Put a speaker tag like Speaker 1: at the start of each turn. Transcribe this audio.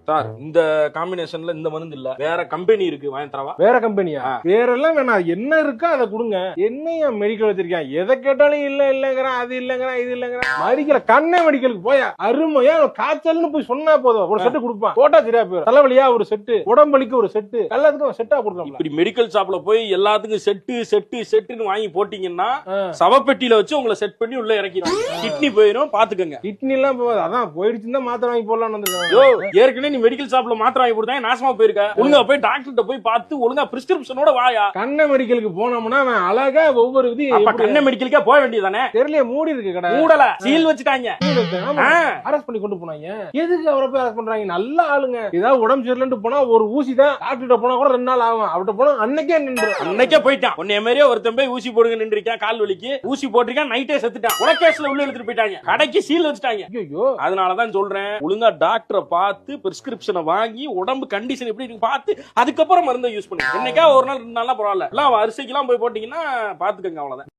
Speaker 1: Sir இந்த காம்பினேஷன்ல இந்த மருந்து இல்ல, வேற கம்பெனி இருக்கு, வாங்கி தரவா?
Speaker 2: வேற கம்பெனியா? வேற எல்லாம் வேணாம், என்ன இருக்கோ அதை கொடுங்க. என்னையா மெடிக்கல் வச்சிருக்கேன், எதை கேட்டாலும் இல்ல இல்லங்கிறான், அது இல்லங்கிறான், இது இல்லங்கிறான். மெடிக்கல் கண்ணே மெடிக்கலுக்கு போயா, அருமையா காய்ச்சல்னு போய் சொன்னா போதும், ஒரு செட்டு கொடுப்பான், போட்டா சரியா போயிடும். தலைவலியா ஒரு செட்டு, உடம்பலிக்கு ஒரு செட்டு, எல்லாத்துக்கும் செட்டா கொடுக்கலாம்.
Speaker 1: இப்படி மெடிக்கல் ஷாப்ல போய் எல்லாத்துக்கும் செட்டுன்னு வாங்கி போட்டீங்கன்னா சவப்பெட்டியில வச்சு உங்களை செட் பண்ணி உள்ள இறக்கிடும். கிட்னி போயிடும், பாத்துக்கங்க.
Speaker 2: கிட்னி எல்லாம் போகாது, அதான் போயிடுச்சுன்னா மாத்திரை வாங்கி போடலாம்னு வந்திருக்காங்க.
Speaker 1: ஏற்கனவே நீ மெடிக்கல் ஷாப்ல மாத்திரை வாங்கி கொடுத்தா நாசமா போயிருக்க. ஒழுங்கா போய் டாக்டர்கிட்ட போய் பார்த்து ஒழுங்கா பிரிஸ்கிரிப்ஷனோட வாயா.
Speaker 2: கண்ண மெடிக்கலுக்கு போனோம்னா அவன் அழகா ஒவ்வொரு விதி.
Speaker 1: கண்ண மெடிக்கலுக்கே போக வேண்டியதானே?
Speaker 2: தெரியல, மூடி இருக்கு கடை,
Speaker 1: மூடல, சீல் வச்சுட்டாங்க.
Speaker 2: அரெஸ்ட் பண்ணி கொண்டு போனாங்க. எதுக்கு அவரை போய் அரெஸ்ட் பண்றாங்க? நல்ல ஆளுங்க. ஏதாவது உடம்பு சரியில்லைன்னு போனா ஒரு ஊசி தான், டாக்டர் போனா கூட 2 நாள் ஆகும். அவர்கிட்ட போனா அன்னைக்கே
Speaker 1: போயிட்டான். உன்னைய மாதிரியே ஒருத்தன் போய் ஊசி போடுங்க நின்றுருக்கான், கால் வலிக்கு ஊசி போட்டிருக்கான், நைட்டே செத்துட்டான். உலகேஸ்ல உள்ள எடுத்துட்டு போயிட்டாங்க, கடைக்கு சீல் வச்சுட்டாங்க. அதனாலதான் சொல்றேன், ஒழுங்கா டாக்டரை பார்த்து பிரிஸ்கிரிப்ஷனை வாங்கி உடம்பு கண்டிஷன் எப்படி இருக்கு பார்த்து அதுக்கப்புறம் மருந்தை யூஸ் பண்ணுங்க. என்னைக்கா ஒரு நாள் 2 நாள் பரவாயில்ல, எல்லாம் அரிசிக்கெல்லாம் போய் போட்டீங்கன்னா பாத்துக்கங்க, அவ்வளவுதான்.